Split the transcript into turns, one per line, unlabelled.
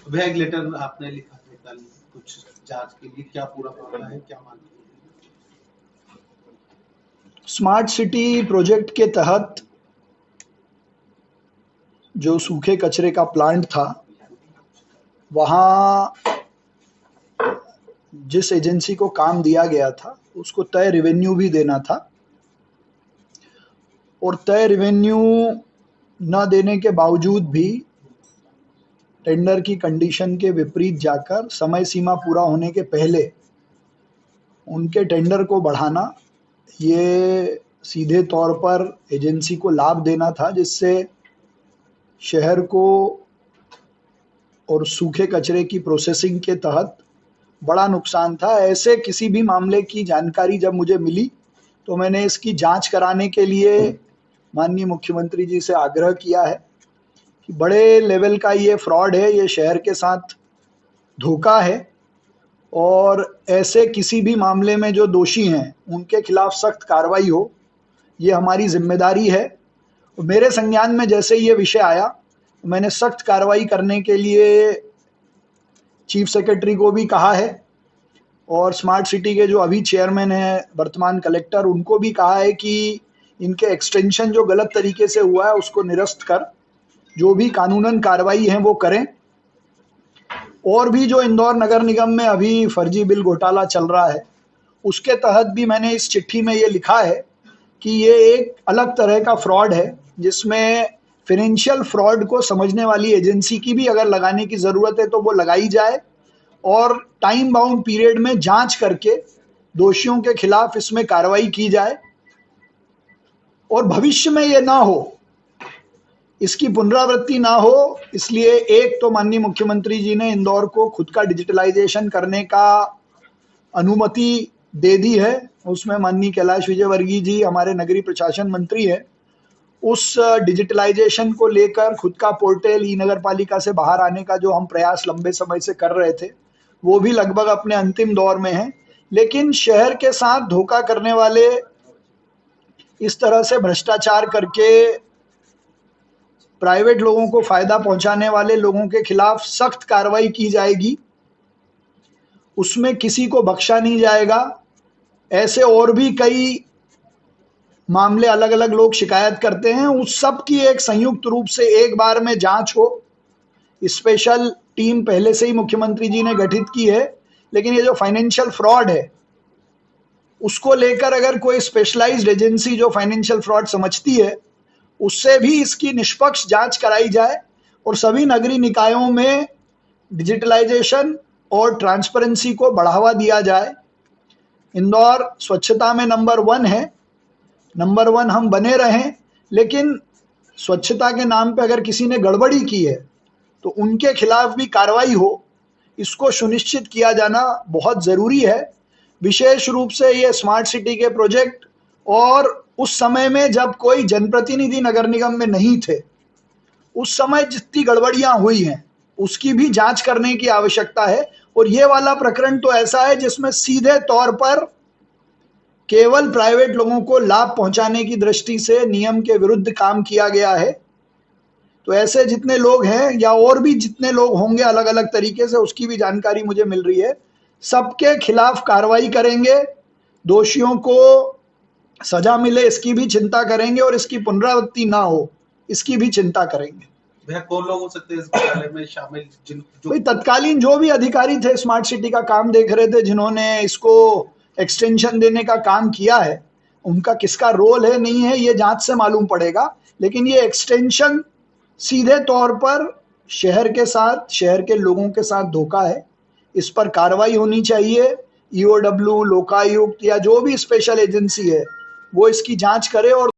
वैग लेटर आपने लिखा था कल कुछ जांच के लिए, क्या पूरा मामला है, क्या मांग है?
स्मार्ट सिटी प्रोजेक्ट के तहत जो सूखे कचरे का प्लांट था, वहाँ जिस एजेंसी को काम दिया गया था उसको तय रेवेन्यू भी देना था, और तय रेवेन्यू न देने के बावजूद भी टेंडर की कंडीशन के विपरीत जाकर समय सीमा पूरा होने के पहले उनके टेंडर को बढ़ाना, ये सीधे तौर पर एजेंसी को लाभ देना था, जिससे शहर को और सूखे कचरे की प्रोसेसिंग के तहत बड़ा नुकसान था। ऐसे किसी भी मामले की जानकारी जब मुझे मिली तो मैंने इसकी जांच कराने के लिए माननीय मुख्यमंत्री जी से आग्रह किया है कि बड़े लेवल का ये फ्रॉड है, ये शहर के साथ धोखा है, और ऐसे किसी भी मामले में जो दोषी हैं उनके खिलाफ सख्त कार्रवाई हो, ये हमारी जिम्मेदारी है। मेरे संज्ञान में जैसे ये विषय आया, मैंने सख्त कार्रवाई करने के लिए चीफ सेक्रेटरी को भी कहा है, और स्मार्ट सिटी के जो अभी चेयरमैन हैं वर्तमान कलेक्टर, उनको भी कहा है कि इनके एक्सटेंशन जो गलत तरीके से हुआ है उसको निरस्त कर जो भी कानूनन कार्रवाई है वो करें। और भी जो इंदौर नगर निगम में अभी फर्जी बिल घोटाला चल रहा है, उसके तहत भी मैंने इस चिट्ठी में ये लिखा है कि ये एक अलग तरह का फ्रॉड है, जिसमें फाइनेंशियल फ्रॉड को समझने वाली एजेंसी की भी अगर लगाने की ज़रूरत है तो वो लगाई जाए, और टाइम बाउंड पीरियड में जांच करके दोषियों के खिलाफ इसमें कार्रवाई की जाए, और भविष्य में ये ना हो, इसकी पुनरावृत्ति ना हो। इसलिए एक तो माननीय मुख्यमंत्री जी ने इंदौर को खुद का डिजिटलाइजेशन करने का अनुमति दे दी है, उसमें माननीय कैलाश विजयवर्गीय जी हमारे नगरीय प्रशासन मंत्री हैं, उस डिजिटलाइजेशन को लेकर खुद का पोर्टल ई नगर पालिका से बाहर आने का जो हम प्रयास लंबे समय से कर रहे थे वो भी लगभग अपने अंतिम दौर में है। लेकिन शहर के साथ धोखा करने वाले, इस तरह से भ्रष्टाचार करके प्राइवेट लोगों को फायदा पहुंचाने वाले लोगों के खिलाफ सख्त कार्रवाई की जाएगी, उसमें किसी को बख्शा नहीं जाएगा। ऐसे और भी कई मामले अलग अलग लोग शिकायत करते हैं, उस सब की एक संयुक्त रूप से एक बार में जांच हो। स्पेशल टीम पहले से ही मुख्यमंत्री जी ने गठित की है, लेकिन ये जो फाइनेंशियल फ्रॉड है उसको लेकर अगर कोई स्पेशलाइज्ड एजेंसी जो फाइनेंशियल फ्रॉड समझती है, उससे भी इसकी निष्पक्ष जांच कराई जाए, और सभी नगरीय निकायों में डिजिटलाइजेशन और ट्रांसपेरेंसी को बढ़ावा दिया जाए। इंदौर स्वच्छता में नंबर 1 है, नंबर 1 हम बने रहें, लेकिन स्वच्छता के नाम पे अगर किसी ने गड़बड़ी की है तो उनके खिलाफ भी कार्रवाई हो, इसको सुनिश्चित किया जाना बहुत ज़रूरी है। विशेष रूप से ये स्मार्ट सिटी के प्रोजेक्ट, और उस समय में जब कोई जनप्रतिनिधि नगर निगम में नहीं थे, उस समय जितनी गड़बड़ियां हुई हैं उसकी भी जांच करने की आवश्यकता है। और ये वाला प्रकरण तो ऐसा है जिसमें सीधे तौर पर केवल प्राइवेट लोगों को लाभ पहुंचाने की दृष्टि से नियम के विरुद्ध काम किया गया है। तो ऐसे जितने लोग हैं या और भी जितने लोग होंगे अलग अलग तरीके से, उसकी भी जानकारी मुझे मिल रही है, सबके खिलाफ कार्रवाई करेंगे, दोषियों को सजा मिले इसकी भी चिंता करेंगे, और इसकी पुनरावृत्ति ना हो इसकी भी चिंता करेंगे।
भैया कौन लोग हो सकते हैं इस घोटाले में शामिल?
भाई तत्कालीन जो भी अधिकारी थे, स्मार्ट सिटी का काम देख रहे थे, जिन्होंने इसको एक्सटेंशन देने का काम किया है, उनका किसका रोल है नहीं है ये जांच से मालूम पड़ेगा। लेकिन ये एक्सटेंशन सीधे तौर पर शहर के साथ, शहर के लोगों के साथ धोखा है, इस पर कार्रवाई होनी चाहिए। ईओडब्ल्यू, लोकायुक्त या जो भी स्पेशल एजेंसी है वो इसकी जांच करे और